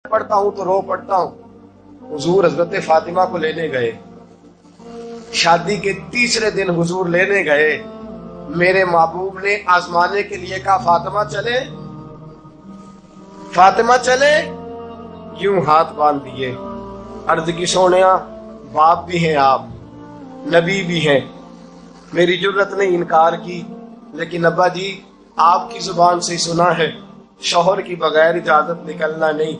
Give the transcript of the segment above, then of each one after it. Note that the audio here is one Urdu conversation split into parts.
پڑھتا ہوں تو رو پڑتا ہوں. حضور حضرت فاطمہ کو لینے گئے. شادی کے تیسرے دن حضور لینے گئے. میرے محبوب نے آزمانے کے لیے کہا فاطمہ چلے, فاطمہ چلے. یوں ہاتھ باندھ دیے. عرض کی سونیا باپ بھی ہیں آپ, نبی بھی ہیں. میری جرت نے انکار کی, لیکن ابا جی آپ کی زبان سے سنا ہے شوہر کی بغیر اجازت نکلنا نہیں.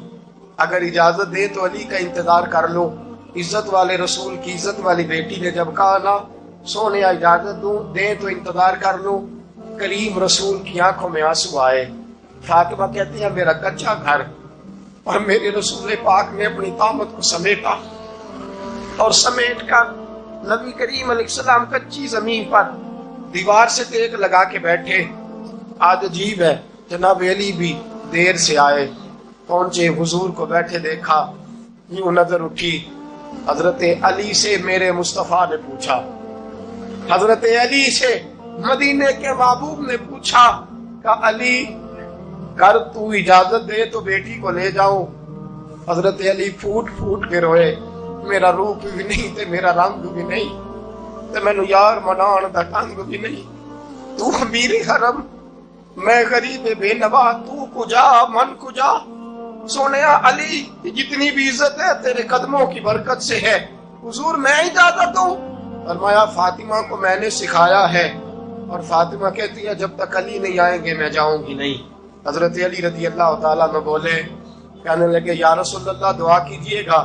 اگر اجازت دے تو علی کا انتظار کر لو. عزت والے رسول کی عزت والی بیٹی نے جب کہا نا سونیا اجازت دوں دے تو انتظار کر لو, کریم رسول کی آنکھوں میں آنسو آئے. فاطمہ کہتی ہے میرا کچا گھر اور میرے رسول پاک نے اپنی طامت کو سمیٹا, اور سمیٹ کر نبی کریم علیہ السلام کچی زمین پر دیوار سے دیگ لگا کے بیٹھے. آج عجیب ہے, جناب علی بھی دیر سے آئے, پہنچے, حضور کو بیٹھے دیکھا. یوں نظر اٹھی, حضرت علی سے میرے مصطفیٰ نے پوچھا, حضرت علی سے مدینے کے محبوب نے پوچھا کہ علی کر تو اجازت دے تو بیٹی کو لے جاؤں. حضرت علی پھوٹ پھوٹ کے روئے, میرا روپ بھی نہیں تے میرا رنگ بھی نہیں تے مینو یار منان دا ٹنگ بھی نہیں. تو امیر حرم میں غریب بے نوا, تو کجا من کجا. سونیا علی جتنی بھی عزت ہے تیرے قدموں کی برکت سے ہے. حضور میں اجازت دوں؟ فرمایا فاطمہ کو میں نے سکھایا ہے. اور فاطمہ کہتی ہے جب تک علی نہیں آئیں گے میں جاؤں گی نہیں. حضرت علی رضی اللہ تعالیٰ میں بولے, کہنے لگے یا رسول اللہ دعا کیجئے گا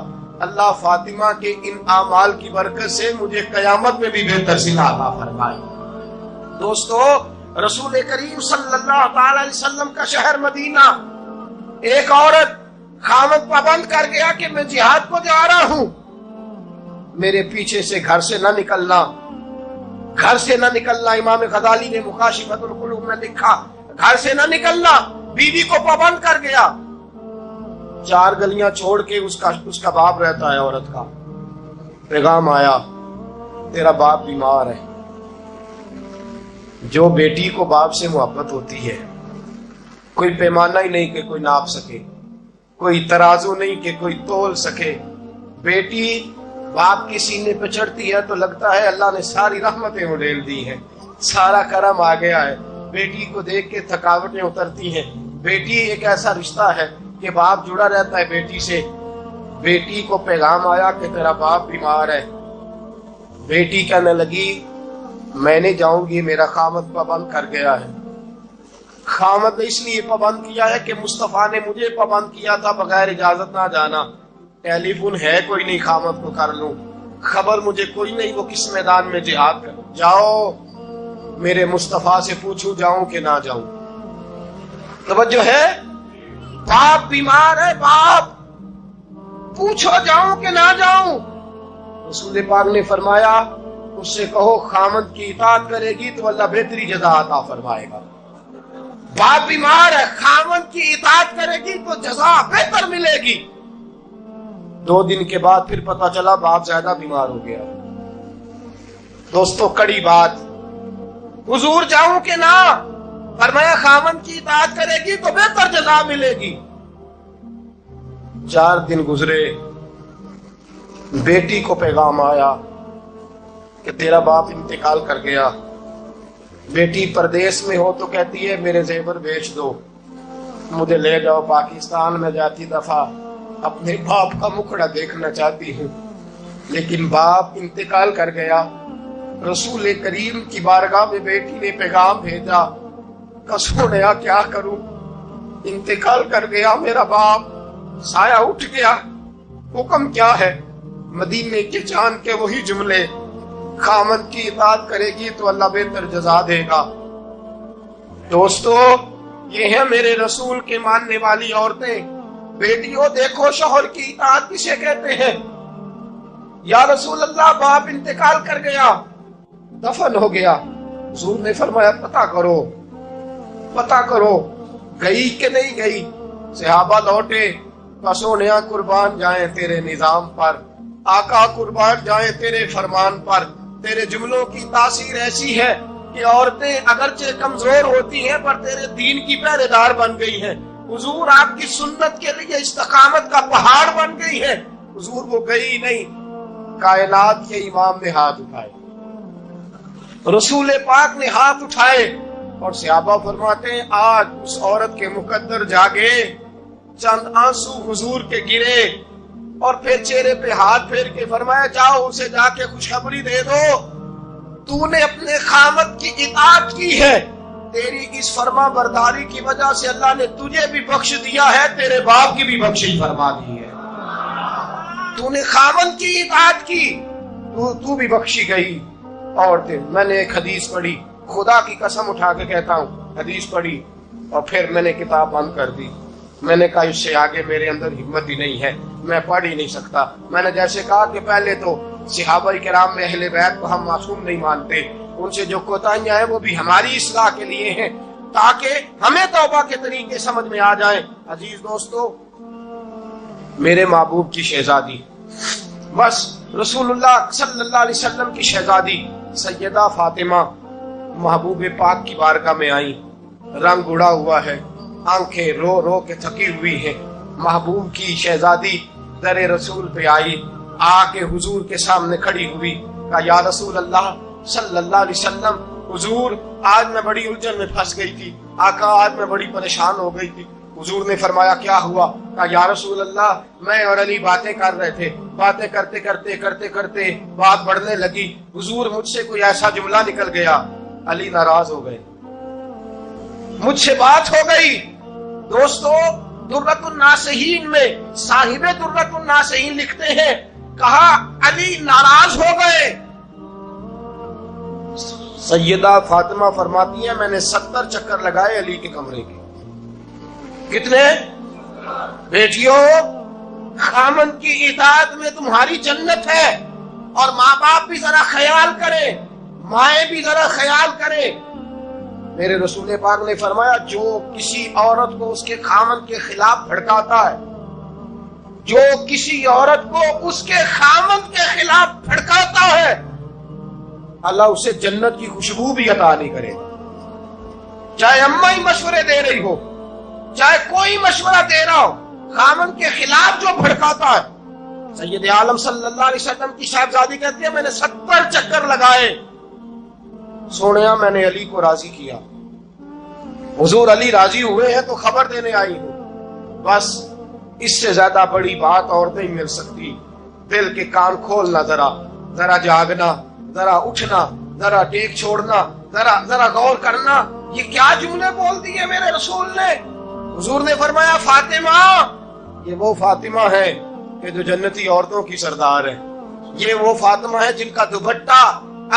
اللہ فاطمہ کے ان اعمال کی برکت سے مجھے قیامت میں بھی بہتر صلہ عطا فرمائے. دوستو رسول کریم صلی اللہ تعالی علیہ وسلم کا شہر مدینہ, ایک عورت خامد پابند کر گیا کہ میں جہاد کو جا رہا ہوں, میرے پیچھے سے گھر سے نہ نکلنا, گھر سے نہ نکلنا. امام غزالی نے مکاشفۃ القلوب میں لکھا گھر سے نہ نکلنا. بیوی کو پابند کر گیا. 4 گلیاں چھوڑ کے اس کا باپ رہتا ہے عورت کا. پیغام آیا تیرا باپ بیمار ہے. جو بیٹی کو باپ سے محبت ہوتی ہے کوئی پیمانہ ہی نہیں کہ کوئی ناپ سکے, کوئی ترازو نہیں کہ کوئی تول سکے. بیٹی باپ کے سینے پہ چڑھتی ہے تو لگتا ہے اللہ نے ساری رحمتیں اڑیل دی ہیں, سارا کرم آ گیا ہے. بیٹی کو دیکھ کے تھکاوٹیں اترتی ہیں. بیٹی ایک ایسا رشتہ ہے کہ باپ جڑا رہتا ہے بیٹی سے. بیٹی کو پیغام آیا کہ تیرا باپ بیمار ہے. بیٹی کہنے لگی میں نہیں جاؤں گی, میرا خامد پابند کر گیا ہے. خامد نے اس لیے پابند کیا ہے کہ مصطفیٰ نے مجھے پابند کیا تھا بغیر اجازت نہ جانا. ٹیلی فون ہے کوئی نہیں خامد کو کر لوں, خبر مجھے کوئی نہیں وہ کس میدان میں جہاد کر. جاؤ میرے مصطفیٰ سے پوچھوں جاؤں کہ نہ جاؤں. توجہ ہے, باپ بیمار ہے, باپ پوچھو جاؤں کہ نہ جاؤں. رسول پاک نے فرمایا اس سے کہو خامد کی اطاعت کرے گی تو اللہ بہتری جزا عطا فرمائے گا. باپ بیمار ہے, خامد کی اطاعت کرے گی تو جزا بہتر ملے گی. 2 دن کے بعد پھر پتا چلا باپ زیادہ بیمار ہو گیا. دوستو کڑی بات, حضور جاؤں کہ نہ؟ فرمایا خامد کی اطاعت کرے گی تو بہتر جزا ملے گی. 4 دن گزرے, بیٹی کو پیغام آیا کہ تیرا باپ انتقال کر گیا. بیٹی پردیس میں ہو تو کہتی ہے میرے زیور بیچ دو, مجھے لے جاؤ پاکستان میں. جاتی دفعہ اپنے باپ کا مکھڑا دیکھنا چاہتی ہوں, لیکن باپ انتقال کر گیا. رسول کریم کی بارگاہ میں بیٹی نے پیغام بھیجا کہ سونیا کیا کروں, انتقال کر گیا میرا باپ, سایہ اٹھ گیا, حکم کیا ہے؟ مدینے کے چاند کے وہی جملے, خامد کی اطاعت کرے گی تو اللہ بہتر جزا دے گا. دوستو یہ ہے میرے رسول کے ماننے والی عورتیں. بیٹیوں دیکھو شوہر کی اطاعت کسے کہتے ہیں. یا رسول اللہ باپ انتقال کر گیا, دفن ہو گیا. حضور نے فرمایا پتہ کرو گئی کہ نہیں گئی. صحابہ لوٹے, سونیا قربان جائیں تیرے نظام پر, آقا قربان جائیں تیرے فرمان پر. تیرے جملوں کی تاثیر ایسی ہے کہ عورتیں اگرچہ کمزور ہوتی ہیں پر تیرے دین کی پہرے دار بن گئی ہیں. حضور آپ کی سنت کے لیے استقامت کا پہاڑ بن گئی ہے. حضور وہ گئی نہیں. کائنات کے امام نے ہاتھ اٹھائے, رسول پاک نے ہاتھ اٹھائے, اور صحابہ فرماتے ہیں آج اس عورت کے مقدر جاگے, چند آنسو حضور کے گرے, اور پھر چہرے پہ ہاتھ پھیر کے فرمایا جاؤ اسے جا کے خوشخبری دے دو, تو نے اپنے خامد کی اطاعت کی ہے, تیری اس فرما برداری کی وجہ سے اللہ نے تجھے بھی بخش دیا ہے, تیرے باپ کی بھی بخشش فرما دی ہے. تو نے خامد کی اطاعت کی, تو بھی بخشی گئی. عورتیں, میں نے ایک حدیث پڑھی, خدا کی قسم اٹھا کے کہتا ہوں, حدیث پڑھی اور پھر میں نے کتاب بند کر دی. میں نے کہا اس سے آگے میرے اندر ہمت ہی نہیں ہے, میں پڑھ ہی نہیں سکتا. میں نے جیسے کہا کہ پہلے تو صحابہ کرام میں اہل بیت کو ہم معصوم نہیں مانتے, ان سے جو کوتاہیاں ہیں وہ بھی ہماری اصلاح کے لیے ہیں تاکہ ہمیں توبہ کے طریقے سمجھ میں آ جائیں. عزیز دوستو, میرے محبوب کی شہزادی, بس رسول اللہ صلی اللہ علیہ وسلم کی شہزادی سیدہ فاطمہ محبوب پاک کی بارگاہ میں آئی. رنگ اڑا ہوا ہے, آنکھیں رو رو کے تھکی ہوئی ہیں. محبوب کی شہزادی در رسول پہ آئی, آ کے حضور کے سامنے کھڑی ہوئی, کہا یا رسول اللہ صلی اللہ علیہ وسلم, حضور آج میں بڑی الجھن میں پھنس گئی تھی, آقا آج میں بڑی پریشان ہو گئی تھی. حضور نے فرمایا کیا ہوا؟ کہا یا رسول اللہ میں اور علی باتیں کر رہے تھے, باتیں کرتے کرتے کرتے کرتے بات بڑھنے لگی. حضور مجھ سے کوئی ایسا جملہ نکل گیا, علی ناراض ہو گئے, مجھ سے بات ہو گئی. دوستو, درۃ الناصحین میں صاحب درۃ الناصحین لکھتے ہیں, کہا علی ناراض ہو گئے. سیدہ فاطمہ فرماتی ہیں میں نے 70 چکر لگائے علی کے کمرے کے. کتنے؟ بیٹیوں, خامن کی اطاعت میں تمہاری جنت ہے, اور ماں باپ بھی ذرا خیال کریں, مائیں بھی ذرا خیال کریں. میرے رسول پاک نے فرمایا جو کسی عورت کو اس کے خامن کے خلاف بھڑکاتا ہے, جو کسی عورت کو اس کے خامن کے خلاف بھڑکاتا ہے, اللہ اسے جنت کی خوشبو بھی عطا نہیں کرے گا. چاہے اماں ہی مشورے دے رہی ہو, چاہے کوئی مشورہ دے رہا ہو, خامن کے خلاف جو بھڑکاتا ہے. سید عالم صلی اللہ علیہ وسلم کی صاحبزادی کہتی ہے میں نے 70 چکر لگائے, سونیا میں نے علی کو راضی کیا. حضور علی راضی ہوئے ہیں تو خبر دینے آئی ہوں. بس اس سے زیادہ بڑی بات اور نہیں مل سکتی. دل کے کان کھولنا, ذرا جاگنا, ذرا اٹھنا, ذرا ٹیک چھوڑنا, ذرا غور کرنا. یہ کیا جملے بول دیے میرے رسول نے؟ حضور نے فرمایا فاطمہ, یہ وہ فاطمہ ہے کہ جو جنتی عورتوں کی سردار ہے. یہ وہ فاطمہ ہے جن کا دوپٹہ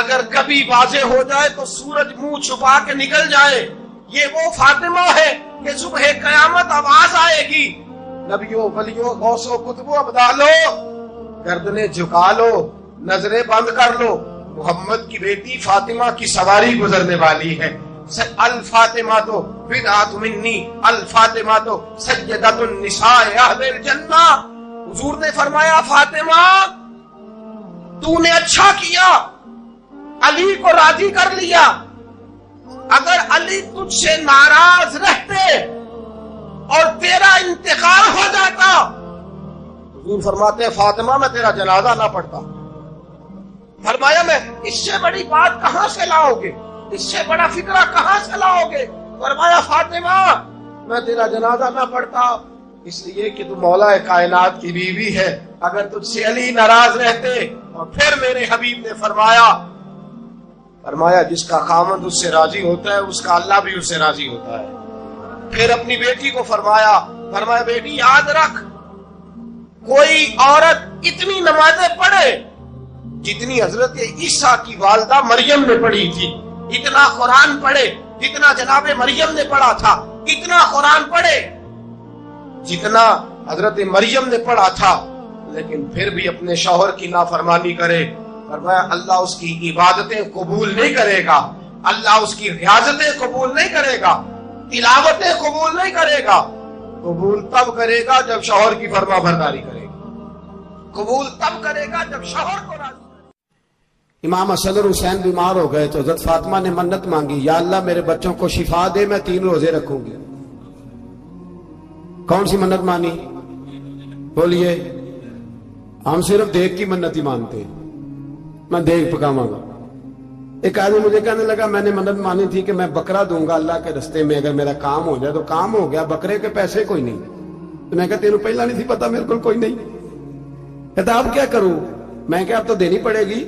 اگر کبھی واضح ہو جائے تو سورج منہ چھپا کے نکل جائے. یہ وہ فاطمہ ہے کہ صبح قیامت آواز آئے گی, نبیوں ولیوں غوثوں کتبوں ابدالو گردنیں جھکا لو, نظریں بند کر لو, محمد کی بیٹی فاطمہ کی سواری گزرنے والی ہے. الفاطمہ تو بدعت منی, الفاطمہ تو سیدۃ النساء اہل الجنہ. حضور نے فرمایا فاطمہ تو نے اچھا کیا, علی کو راضی کر لیا. اگر علی تجھ سے ناراض رہتے اور تیرا انتقال ہو جاتا, حضور فرماتے ہیں فاطمہ میں تیرا جنازہ نہ پڑھتا. فرمایا میں اس سے بڑی بات کہاں سے لاؤ گے, اس سے بڑا فکرہ کہاں سے لاؤ گے؟ فرمایا فاطمہ میں تیرا جنازہ نہ پڑھتا اس لیے کہ تو مولا کائنات کی بیوی ہے. اگر تجھ سے علی ناراض رہتے, اور پھر میرے حبیب نے فرمایا جس کا خامد اس سے راضی ہوتا ہے اس کا اللہ بھی اس سے راضی ہوتا ہے. پھر اپنی بیٹی کو فرمایا بیٹی یاد رکھ, کوئی عورت اتنی نمازیں پڑھے جتنی حضرت عیسیٰ کی والدہ مریم نے پڑھی تھی, اتنا قرآن پڑھے جتنا جناب مریم نے پڑھا تھا, اتنا قرآن پڑھے جتنا حضرت مریم نے پڑھا تھا, لیکن پھر بھی اپنے شوہر کی نافرمانی کرے. فرمایا اللہ اس کی عبادتیں قبول نہیں کرے گا, اللہ اس کی ریاضتیں قبول نہیں کرے گا, تلاوتیں قبول نہیں کرے گا. قبول تب کرے گا جب شوہر کی فرما برداری کرے گا, قبول تب کرے گا جب شوہر کو راضی. امام حسن اور حسین بیمار ہو گئے تو حضرت فاطمہ نے منت مانگی، یا اللہ میرے بچوں کو شفا دے، میں 3 روزے رکھوں گی۔ کون سی منت مانی؟ بولیے۔ ہم صرف دیکھ کی منت ہی مانتے ہیں، میں دیکھ پکاواں گا۔ ایک آدمی مجھے کہنے لگا میں نے منت مانی تھی کہ میں بکرا دوں گا اللہ کے رستے میں، اگر میرا کام ہو جائے تو کام ہو گیا، بکرے کے پیسے کوئی نہیں۔ تو میں کہا تیرے پہلا نہیں تھی پتا، میرے کو کوئی نہیں۔ کہتا اب کیا کروں؟ میں کہا اب تو دینی پڑے گی،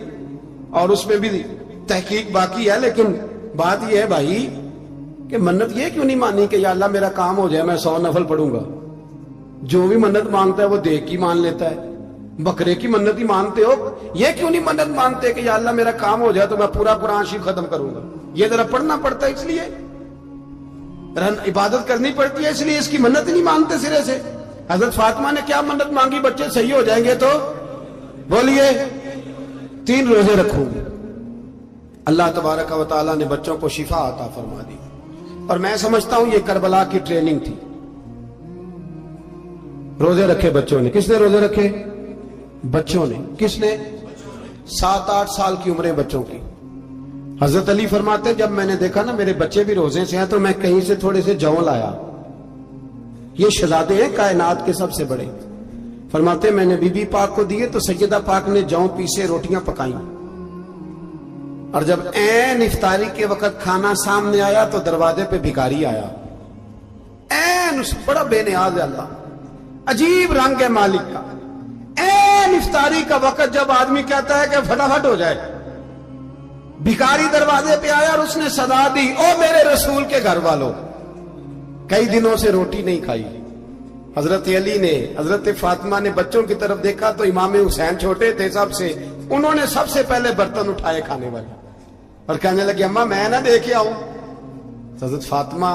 اور اس میں بھی تحقیق باقی ہے، لیکن بات یہ ہے بھائی کہ منت یہ کیوں نہیں مانی کہ یا اللہ میرا کام ہو جائے میں 100 نفل پڑھوں گا؟ جو بھی منت مانگتا ہے وہ دیکھ کی مان لیتا ہے، بکرے کی منت ہی مانتے ہو، یہ کیوں نہیں منت مانتے کہ یا اللہ میرا کام ہو جائے تو میں پورا قرآن شریف ختم کروں گا؟ یہ ذرا پڑھنا پڑتا ہے، اس لیے عبادت کرنی پڑتی ہے، اس لیے اس کی منت ہی نہیں مانتے سرے سے۔ حضرت فاطمہ نے کیا منت مانگی؟ بچے صحیح ہو جائیں گے تو بولیے 3 روزے رکھوں گے۔ اللہ تبارک و تعالیٰ نے بچوں کو شفا عطا فرما دی، اور میں سمجھتا ہوں یہ کربلا کی ٹریننگ تھی۔ روزے رکھے بچوں نے۔ کس نے روزے رکھے؟ بچوں نے۔ کس نے؟ 7-8 سال کی عمریں بچوں کی۔ حضرت علی فرماتے جب میں نے دیکھا نا میرے بچے بھی روزے سے ہیں تو میں کہیں سے تھوڑے سے جوں لایا، یہ شہزادے ہیں کائنات کے سب سے بڑے۔ فرماتے میں نے بی بی پاک کو دیے تو سیدہ پاک نے جوں پیسے روٹیاں پکائیں، اور جب عین افطاری کے وقت کھانا سامنے آیا تو دروازے پہ بھکاری آیا، عین بڑا بے نیاز ہے اللہ، عجیب رنگ ہے مالک کا۔ عین افطاری کا وقت جب آدمی کہتا ہے کہ فٹافٹ ہو جائے، بھکاری دروازے پہ آیا اور اس نے صدا دی، او میرے رسول کے گھر والوں، کئی دنوں سے روٹی نہیں کھائی۔ حضرت علی نے، حضرت فاطمہ نے بچوں کی طرف دیکھا تو امام حسین چھوٹے تھے سب سے، انہوں نے سب سے پہلے برتن اٹھائے کھانے والے، اور کہنے لگے اماں میں نہ دیکھ آؤں۔ حضرت فاطمہ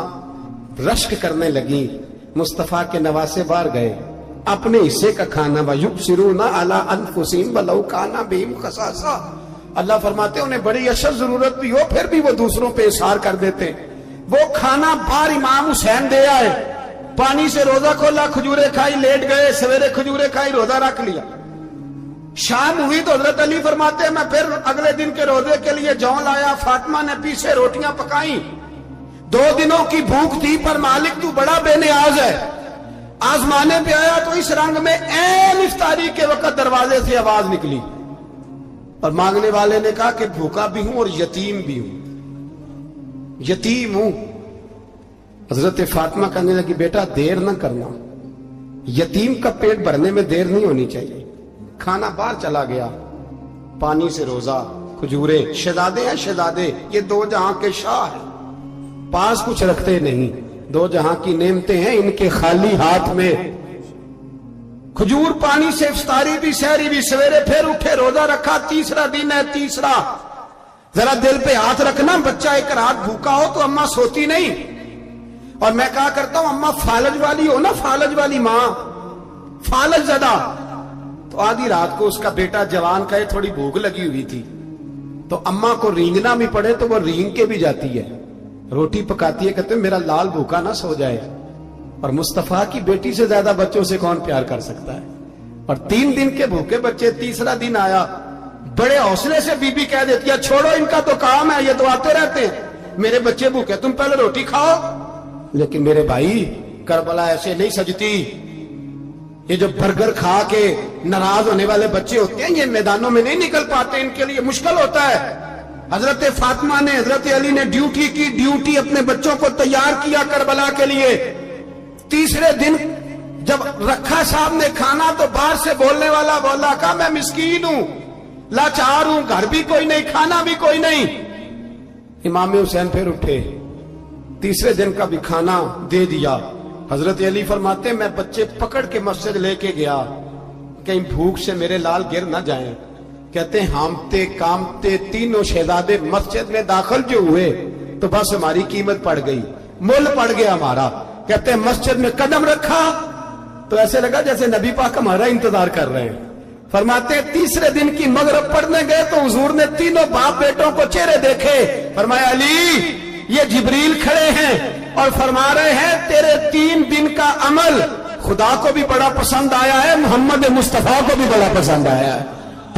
رشک کرنے لگی، مصطفیٰ کے نواسے باہر گئے، اپنے حصے کا کھانا وَيُبْصِرُونَ عَلَىٰ أَنفُسِهِمْ وَلَوْ كَانَ بِهِمْ خَصَاصَةٌ، اللہ فرماتے انہیں بڑی اشد ضرورت بھی ہو پھر بھی وہ دوسروں پہ اثار کر دیتے۔ وہ کھانا باہر امام حسین دے آئے، پانی سے روزہ کھولا، کھجورے کھائی، لیٹ گئے، سویرے کھجورے کھائی، روزہ رکھ لیا۔ شام ہوئی تو حضرت علی فرماتے ہیں میں پھر اگلے دن کے روزے کے لیے جوں لایا، فاطمہ نے پیچھے روٹیاں پکائیں، 2 دنوں کی بھوک تھی، پر مالک تو بڑا بے نیاز ہے، آزمانے پہ آیا تو اس رنگ میں عین افطاری کے وقت دروازے سے آواز نکلی، اور مانگنے والے نے کہا کہ بھوکا بھی ہوں اور یتیم بھی ہوں، یتیم ہوں۔ حضرت فاطمہ کہنے لگی بیٹا دیر نہ کرنا، یتیم کا پیٹ بھرنے میں دیر نہیں ہونی چاہیے۔ کھانا باہر چلا گیا، پانی سے روزہ، کھجورے، شہزادے ہیں شہزادے، یہ 2 جہاں کے شاہ ہیں، پاس کچھ رکھتے نہیں، 2 جہاں کی نعمتیں ہیں ان کے خالی ہاتھ میں۔ کھجور پانی سے افطاری بھی، سحری بھی، سویرے پھر اٹھے، روزہ رکھا، تیسرا دن ہے، تیسرا۔ ذرا دل پہ ہاتھ رکھنا، بچہ ایک رات بھوکا ہو تو اماں سوتی نہیں، اور میں کہا کرتا ہوں اماں فالج والی ہو نا، فالج والی ماں، فالج زدہ، تو آدھی رات کو اس کا بیٹا جوان کہے تھوڑی بھوک لگی ہوئی تھی، تو اماں کو رینگنا بھی پڑے تو وہ رینگ کے بھی جاتی ہے، روٹی پکاتی ہے، کہتے ہیں میرا لال بھوکا نہ سو جائے۔ اور مصطفیٰ کی بیٹی سے زیادہ بچوں سے کون پیار کر سکتا ہے؟ اور 3 دن کے بھوکے بچے، تیسرا دن آیا، بڑے حوصلے سے بی بی کہہ دیتی ہے چھوڑو ان کا تو کام ہے، یہ تو آتے رہتے ہیں، میرے بچے بھوکے، تم پہلے روٹی کھاؤ۔ لیکن میرے بھائی کربلا ایسے نہیں سجتی، یہ جو برگر کھا کے ناراض ہونے والے بچے ہوتے ہیں یہ میدانوں میں نہیں نکل پاتے، ان کے لیے مشکل ہوتا ہے۔ حضرت فاطمہ نے، حضرت علی نے ڈیوٹی کی، ڈیوٹی اپنے بچوں کو تیار کیا کربلا کے لیے۔ تیسرے دن جب رکھا صاحب نے کھانا تو باہر سے بولنے والا بولا کہا میں مسکین ہوں، لاچار ہوں، گھر بھی کوئی نہیں، کھانا بھی کوئی نہیں۔ امام حسین پھر اٹھے، تیسرے دن کا بھی کھانا دے دیا۔ حضرت علی فرماتے ہیں میں بچے پکڑ کے مسجد لے کے گیا، کہیں بھوک سے میرے لال گر نہ جائیں۔ کہتے ہیں ہامتے کامتے تینوں شہزادے مسجد میں داخل جو ہوئے تو بس ہماری قیمت پڑ گئی، مول پڑ گیا ہمارا۔ کہتے ہیں مسجد میں قدم رکھا تو ایسے لگا جیسے نبی پاک ہمارا انتظار کر رہے ہیں۔ فرماتے ہیں تیسرے دن کی مغرب پڑھنے گئے تو حضور نے تینوں باپ بیٹوں کو چہرے دیکھے، فرمایا علی یہ جبریل کھڑے ہیں اور فرما رہے ہیں تیرے 3 دن کا عمل خدا کو بھی بڑا پسند آیا ہے، محمد مصطفیٰ کو بھی بڑا پسند آیا ہے۔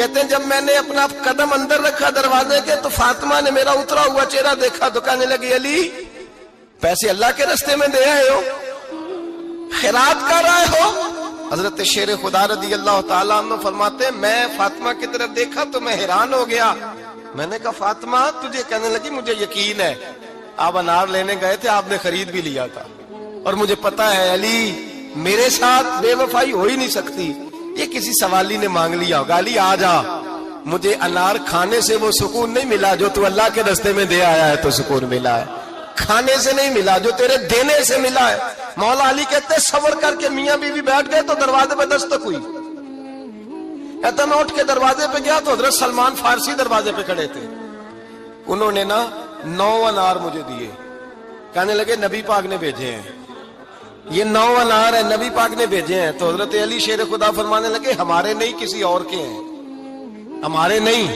کہتے ہیں جب میں نے اپنا قدم اندر رکھا دروازے کے تو فاطمہ نے میرا اترا ہوا چہرہ دیکھا تو کہنے لگی علی پیسے اللہ کے راستے میں دے آئے ہو, خیرات کر رہے ہو. حضرت شیر خدا رضی اللہ تعالیٰ عنہ فرماتے ہیں میں فاطمہ کی طرف دیکھا تو میں حیران ہو گیا. میں نے کہا فاطمہ تجھے, کہنے لگی مجھے یقین ہے آپ انار لینے گئے تھے, آپ نے خرید بھی لیا تھا, اور مجھے پتا ہے علی میرے ساتھ بے وفائی ہو ہی نہیں سکتی, یہ کسی سوالی نے مانگ لیا ہوگا. علی آ جا, مجھے انار کھانے سے وہ سکون نہیں ملا جو تو اللہ کے راستے میں دے آیا ہے تو سکون ملا ہے, کھانے سے نہیں ملا جو تیرے دینے سے ملا ہے. مولا علی کہتے صبر کر کے میاں بیوی بیٹھ گئے تو دروازے پہ دستک ہوئی. کہتا میں اٹھ کے دروازے پہ گیا تو حضرت سلمان فارسی دروازے پہ کھڑے تھے. انہوں نے 9 انار مجھے دیے, کہنے لگے نبی پاک نے بھیجے ہیں, یہ 9 انار ہے نبی پاک نے بھیجے ہیں. تو حضرت علی شیر خدا فرمانے لگے ہمارے نہیں کسی اور کے ہیں, ہمارے نہیں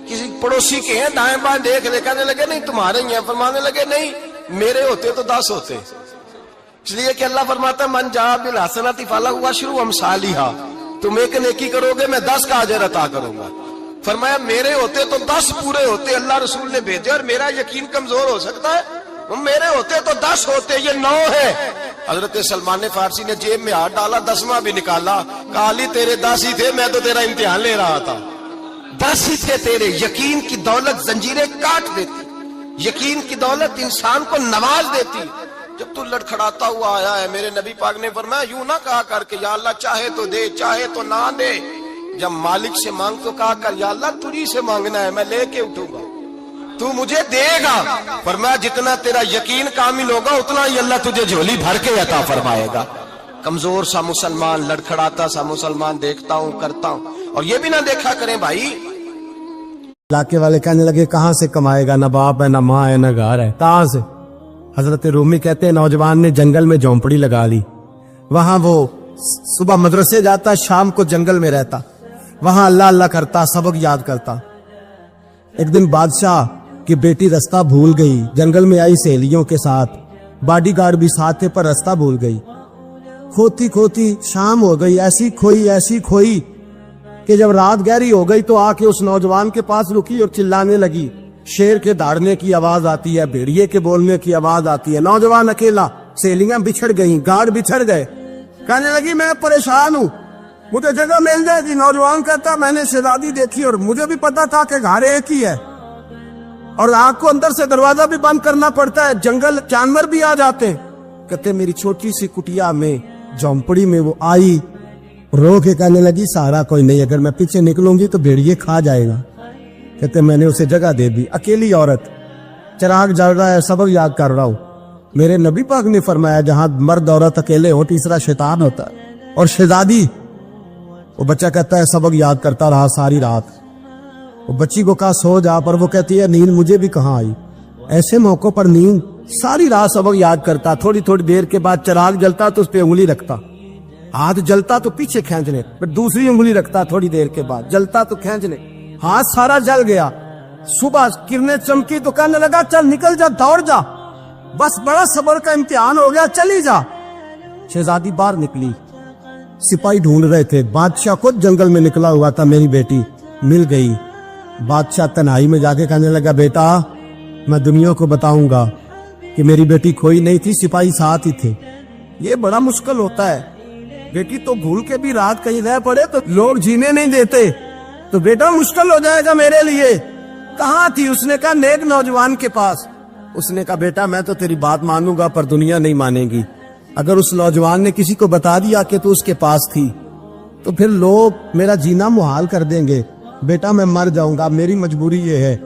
کسی پڑوسی کے ہیں, دائیں بائیں دیکھ لے. کہنے لگے نہیں تمہارے ہی ہیں. فرمانے لگے نہیں میرے ہوتے تو 10 ہوتے, اس لیے کہ اللہ فرماتا ہے من جاء بالحسنۃ فلہ عشر امثالھا, تم ایک نیکی کرو گے میں 10 کا اجر عطا کروں گا. فرمایا میرے ہوتے تو 10 پورے ہوتے, اللہ رسول نے بھیجے, اور میرا یقین کمزور ہو سکتا ہے, میرے ہوتے تو 10 ہوتے, یہ 9 ہے. حضرت سلمان فارسی نے جیب میں ہاتھ ڈالا, 10واں بھی نکالا, کہا علی تیرے 10 ہی تھے, میں تو تیرا امتحان لے رہا تھا. 10 ہی تھے تیرے. یقین کی دولت زنجیریں کاٹ دیتی, یقین کی دولت انسان کو نواز دیتی. جب تو لڑکھڑاتا ہوا آیا ہے, میرے نبی پاک نے فرمایا یوں نہ کہا کر کے یا اللہ چاہے تو دے چاہے تو نہ دے, جب مالک سے مانگ تو کہا کر یا اللہ تجھی سے مانگنا ہے, میں لے کے اٹھوں گا, تو مجھے دے گا. فرمایا جتنا تیرا یقین کامل ہوگا اتنا ہی اللہ تجھے جھولی بھر کے عطا فرمائے گا. کمزور سا مسلمان, لڑکھڑاتا سا مسلمان دیکھتا ہوں کرتا ہوں, اور یہ بھی نہ دیکھا کریں بھائی. علاقے والے کہنے لگے کہاں سے کمائے گا, نہ باپ ہے نہ ماں ہے نہ گھر ہے, کہاں سے. حضرت رومی کہتے ہیں نوجوان نے جنگل میں جھونپڑی لگا لی, وہاں وہ صبح مدرسے جاتا, شام کو جنگل میں رہتا, وہاں اللہ اللہ کرتا, سبق یاد کرتا. ایک دن بادشاہ کی بیٹی رستہ بھول گئی, جنگل میں آئی سہیلیوں کے ساتھ, باڈی گارڈ بھی ساتھ تھے پر رستہ بھول گئی. کھوتی کھوتی شام ہو گئی, ایسی کھوئی کہ جب رات گہری ہو گئی تو آ کے اس نوجوان کے پاس رکی اور چلانے لگی. شیر کے دھاڑنے کی آواز آتی ہے, بھیڑیے کے بولنے کی آواز آتی ہے. نوجوان اکیلا, سہیلیاں بچھڑ گئیں, گارڈ بچھڑ گئے. کہنے لگی میں پریشان ہوں, مجھے جگہ مل جائے گی. نوجوان کہتا میں نے شہزادی دیکھی اور مجھے بھی پتا تھا کہ گھر ایک ہی ہے, اور آنکھ کو اندر سے دروازہ بھی بند کرنا پڑتا ہے, جنگل جانور بھی آ جاتے ہیں. کہتے میری چھوٹی سی کٹیا میں جھونپڑی میں وہ آئی, رو کے کہنے لگی سہارا کوئی نہیں, اگر میں پیچھے نکلوں گی تو بھیڑیے کھا جائے گا. کہتے میں نے اسے جگہ دے دی. اکیلی عورت, چراغ جل رہا ہے, سبق یاد کر رہا ہوں. میرے نبی پاک نے فرمایا جہاں مرد عورت اکیلے ہو تیسرا شیطان ہوتا ہے. اور شہزادی, وہ بچہ کہتا ہے سبق یاد کرتا رہا ساری رات. وہ بچی کو کہا سو جا, پر وہ کہتی ہے نیند مجھے بھی کہاں آئی. ایسے موقع پر نیند, ساری رات سبق یاد کرتا, تھوڑی دیر کے بعد چراغ جلتا تو اس پہ انگلی رکھتا, ہاتھ جلتا تو پیچھے کھینچنے, پھر دوسری انگلی رکھتا, تھوڑی دیر کے بعد جلتا تو کھینچنے, ہاتھ سارا جل گیا. صبح کرنیں چمکی تو کہنے لگا چل نکل جا, دوڑ جا, بس بڑا صبر کا امتحان ہو گیا, چلی جا. شہزادی باہر نکلی, سپاہی ڈھونڈ رہے تھے. بادشاہ خود جنگل میں نکلا ہوا تھا, میری بیٹی مل گئی. بادشاہ تنہائی میں جا کے کہنے لگا بیٹا میں دنیا کو بتاؤں گا کہ میری بیٹی کھوئی نہیں تھی, سپاہی ساتھ ہی تھے. یہ بڑا مشکل ہوتا ہے, بیٹی تو بھول کے بھی رات کہیں رہ پڑے تو لوگ جینے نہیں دیتے, تو بیٹا مشکل ہو جائے گا میرے لیے. کہاں تھی؟ اس نے کہا نیک نوجوان کے پاس. اس نے کہا بیٹا میں تو تیری بات مانوں گا پر دنیا نہیں مانے گی. اگر اس نوجوان نے کسی کو بتا دیا کہ تو اس کے پاس تھی تو پھر لوگ میرا جینا محال کر دیں گے. بیٹا میں مر جاؤں گا, میری مجبوری یہ ہے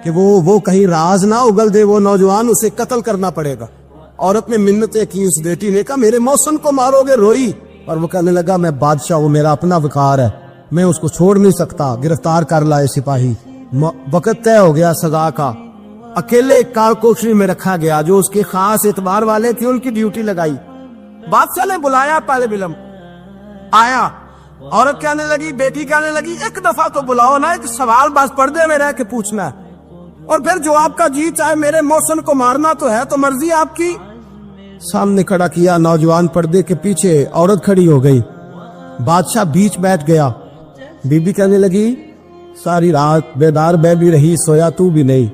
کہ وہ کہیں راز نہ اگل دے وہ نوجوان, اسے قتل کرنا پڑے گا. عورت نے منتیں کی, اس بیٹی نے کہا میرے محسن کو مارو گے, روئی. اور وہ کہنے لگا میں بادشاہ, وہ میرا اپنا وقار ہے, میں اس کو چھوڑ نہیں سکتا. گرفتار کر لائے سپاہی. وقت طے ہو گیا سزا کا. اکیلے کار کوٹری میں رکھا گیا, جو اس کے خاص اعتبار والے تھے ان کی ڈیوٹی لگائی. بادشاہ نے بلایا, طالب علم آیا. عورت کہنے لگی, بیٹی کہنے لگی ایک دفعہ تو بلاؤ نا, ایک سوال بس پردے میں رہ کے پوچھنا ہے, اور پھر جو آپ کا جی چاہے میرے محسن کو مارنا تو ہے, تو مرضی آپ کی. سامنے کھڑا کیا, نوجوان پردے کے پیچھے, عورت کھڑی ہو گئی. بادشاہ بیچ بیٹھ گیا. بی بی کہنے لگی ساری رات بیدار میں بھی رہی سویا تو بھی نہیں،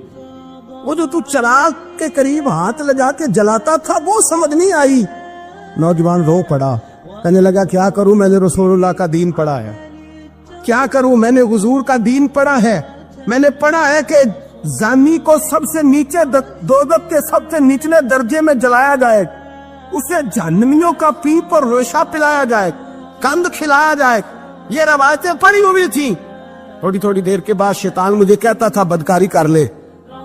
وہ جو تو چراغ کے قریب ہاتھ لگا کے جلاتا تھا وہ سمجھ نہیں آئی۔ نوجوان رو پڑا، کہنے لگا کیا کروں، میں نے رسول اللہ کا دین پڑھا ہے، کیا کروں، میں نے حضور کا دین پڑھا ہے، میں نے پڑھا ہے کہ زانی کو سب سے نیچے دوزخ کے سب سے نچلے درجے میں جلایا جائے، اسے جہنمیوں کا پیپ اور ریشہ پلایا جائے، کند کھلایا جائے، یہ روایتیں پڑھی ہوئی تھی۔ تھوڑی تھوڑی دیر کے بعد شیطان مجھے کہتا تھا بدکاری کر لے،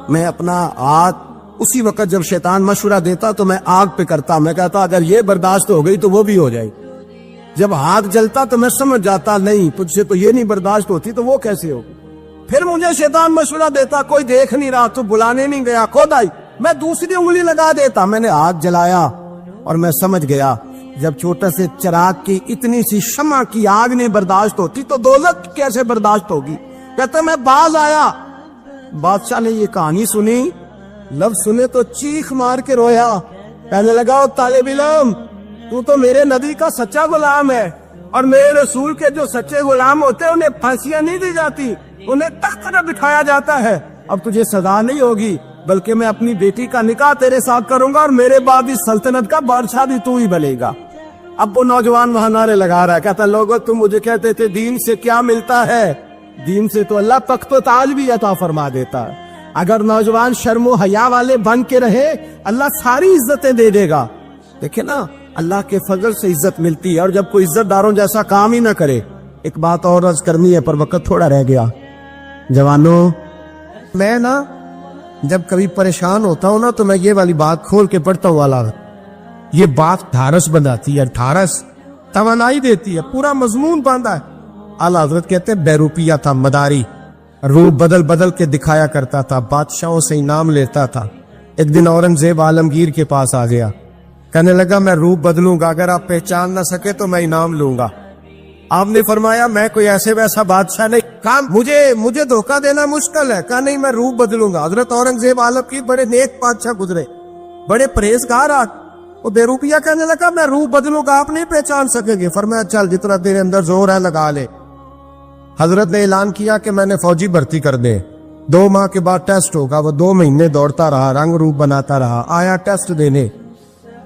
میں اپنا آگ اسی وقت جب شیطان مشورہ دیتا تو میں آگ پہ کرتا، میں کہتا اگر یہ برداشت ہو گئی تو وہ بھی ہو جائے، جب ہاتھ جلتا تو میں سمجھ جاتا نہیں تجھ سے تو یہ نہیں برداشت ہوتی تو وہ کیسے ہوگی۔ پھر مجھے شیطان مشورہ دیتا کوئی دیکھ نہیں رہا تو بلانے نہیں گیا، خود آئی، میں دوسری انگلی لگا دیتا، میں نے آگ جلایا اور میں سمجھ گیا جب چھوٹا سے چراغ کی اتنی سی شمع کی آگ نہیں برداشت ہوتی تو دوزخ کیسے برداشت ہوگی۔ کہتا میں باز آیا، بادشاہ نے یہ کہانی سنی، لفظ سنے تو چیخ مار کے رویا، کہنے لگا او طالب علم تو میرے نبی کا سچا غلام ہے، اور میرے رسول کے جو سچے غلام ہوتے ہیں انہیں پھانسیاں نہیں دی جاتی، انہیں تخت پر بٹھایا جاتا ہے، اب تجھے سزا نہیں ہوگی بلکہ میں اپنی بیٹی کا نکاح تیرے ساتھ کروں گا اور میرے بعد اس سلطنت کا بادشاہ بھی تو ہی بنے گا۔ اب وہ نوجوان وہاں نعرے لگا رہا ہے، کہتا لوگو تم مجھے کہتے تھے دین سے کیا ملتا ہے، دین سے تو اللہ تخت و تاج بھی عطا فرما دیتا ہے، اگر نوجوان شرم و حیا والے بن کے رہے اللہ ساری عزتیں دے دے گا۔ دیکھیں نا اللہ کے فضل سے عزت ملتی ہے، اور جب کوئی عزت داروں جیسا کام ہی نہ کرے۔ ایک بات اور عرض کرنی ہے پر وقت تھوڑا رہ گیا۔ جوانوں، میں نا جب کبھی پریشان ہوتا ہوں نا تو میں یہ والی بات کھول کے پڑھتا ہوں، والا یہ بات ڈھارس بناتی ہے، ڈھارس توانائی دیتی ہے، پورا مضمون باندھا ہے۔ اعلیٰ حضرت کہتے ہیں بیروپیہ تھا، مداری، روپ بدل بدل کے دکھایا کرتا تھا، بادشاہوں سے انعام لیتا تھا۔ ایک دن اورنگزیب عالمگیر کے پاس آ گیا، کہنے لگا میں روپ بدلوں گا، اگر آپ پہچان نہ سکے تو میں انعام لوں گا۔ آپ نے فرمایا میں کوئی ایسے ویسا بادشاہ نہیں، کام مجھے دھوکہ دینا مشکل ہے، کہا نہیں میں روپ بدلوں گا۔ حضرت اورنگزیب عالمگیر بڑے نیک بادشاہ گزرے، بڑے پرہیزگار، وہ بیروپیہ کہنے لگا میں روپ بدلوں گا، آپ نہیں پہچان سکیں گے۔ فرمایا چل جتنا تیرے اندر زور ہے لگا لے۔ حضرت نے اعلان کیا کہ میں نے فوجی بھرتی کر دے، 2 ماہ کے بعد ٹیسٹ ہوگا۔ وہ 2 مہینے دوڑتا رہا، رنگ روپ بناتا رہا، آیا ٹیسٹ دینے،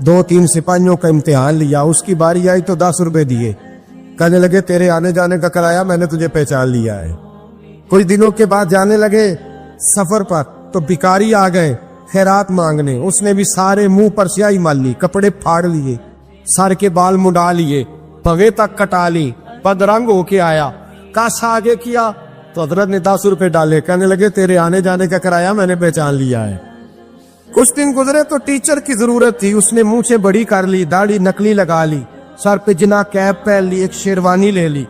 2-3 سپاہیوں کا امتحان لیا، اس کی باری آئی تو 10 روپے دیے، کہنے لگے تیرے آنے جانے کا کرایہ میں نے تجھے پہچان لیا ہے۔ کچھ دنوں کے بعد جانے لگے سفر پر تو بھکاری آ گئے خیرات مانگنے، اس نے بھی سارے منہ پر سیاہی مال لی، کپڑے پھاڑ لیے، سر کے بال مڈا لیے، پگے تک کٹا لی، بدرنگ ہو کے آیا، کاسا آگے کیا تو حضرت نے 10 روپے ڈالے، کہنے لگے تیرے آنے جانے کا کرایہ میں نے پہچان لیا ہے۔ کچھ دن گزرے تو ٹیچر کی ضرورت تھی، اس نے منہ سے بڑی کر لی، داڑھی نکلی لگا لی، سر پہ جنا کیپ پہن لی، ایک شیروانی لے لی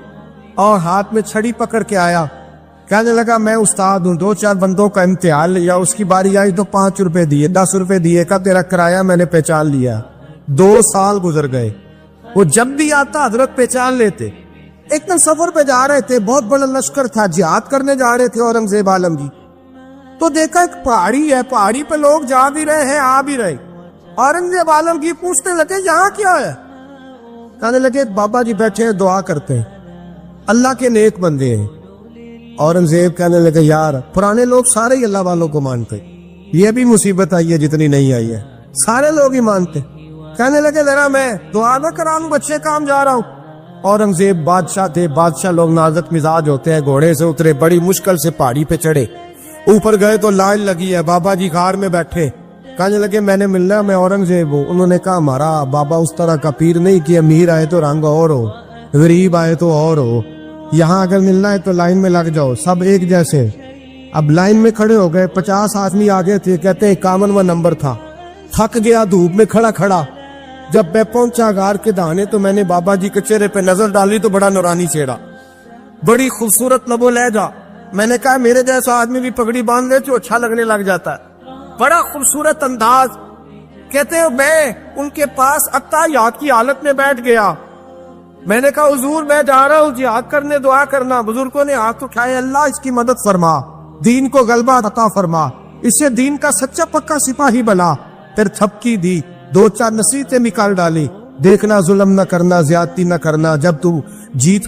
اور ہاتھ میں چھڑی پکڑ کے آیا، کہنے لگا میں استاد ہوں، 2-4 بندوں کا امتحان لیا، اس کی باری آئی تو 5 روپے دیے، 10 روپے دیے، کہا تیرا کرایہ میں نے پہچان لیا۔ 2 سال گزر گئے، وہ جب بھی آتا حضرت پہچان لیتے۔ ایک دن سفر پہ جا رہے تھے، بہت بڑا لشکر تھا، جہاد کرنے جا رہے تھے اورنگزیب عالمگیر، تو دیکھا ایک پہاڑی ہے، پہاڑی پہ لوگ جا بھی رہے ہیں آ بھی رہے۔ اورنگزیب عالمگیر پوچھنے لگے یہاں کیا ہے؟ کہنے لگے بابا جی بیٹھے ہیں دعا کرتے ہیں، اللہ کے نیک بندے ہیں۔ اورنگزیب کہنے لگے یار پرانے لوگ سارے ہی اللہ والوں کو مانتے، یہ بھی مصیبت آئی ہے جتنی نہیں آئی ہے، سارے لوگ ہی مانتے۔ کہنے لگے ذرا میں دعا نہ کراؤں، بچے کام جا رہا ہوں۔ اورنگزیب بادشاہ تھے، بادشاہ لوگ نازک مزاج ہوتے ہیں، گھوڑے سے اترے، بڑی مشکل سے پہاڑی پہ چڑھے، اوپر گئے تو لائن لگی ہے، بابا جی غار میں بیٹھے، کہنے لگے میں نے ملنا، میں اورنگزیب ہوں۔ انہوں نے کہا ہمارا بابا اس طرح کا پیر نہیں کہ امیر آئے تو رنگ اور ہو، غریب آئے تو اور ہو، یہاں اگر ملنا ہے تو لائن میں لگ جاؤ، سب ایک جیسے۔ اب لائن میں کھڑے ہو گئے، 50 آدمی آگے تھے، کہتے ہیں 51واں نمبر تھا، تھک گیا دھوپ میں کھڑا کھڑا۔ جب میں پہنچا غار کے دہانے تو میں نے بابا جی کے چہرے پہ نظر ڈالی تو بڑا نورانی چہرہ، بڑی خوبصورت لب و لہجہ۔ میں نے کہا میرے جیسا آدمی بھی پگڑی باندھ لے تو اچھا لگنے لگ جاتا ہے، بڑا خوبصورت انداز۔ کہتے ہیں میں ان کے پاس اتحیات کی حالت میں بیٹھ گیا، میں نے کہا حضور میں جا رہا ہوں جہاد کرنے، دعا کرنا۔ بزرگوں نے ہاتھ اٹھائے، اللہ اس کی مدد فرما، دین کو غلبہ عطا فرما، اسے دین کا سچا پکا سپاہی بنا۔ پھر تھپکی دی، 2-4 نصیحتیں نکال ڈالی، دیکھنا ظلم نہ کرنا، زیادتی نہ کرنا، جب تو جیت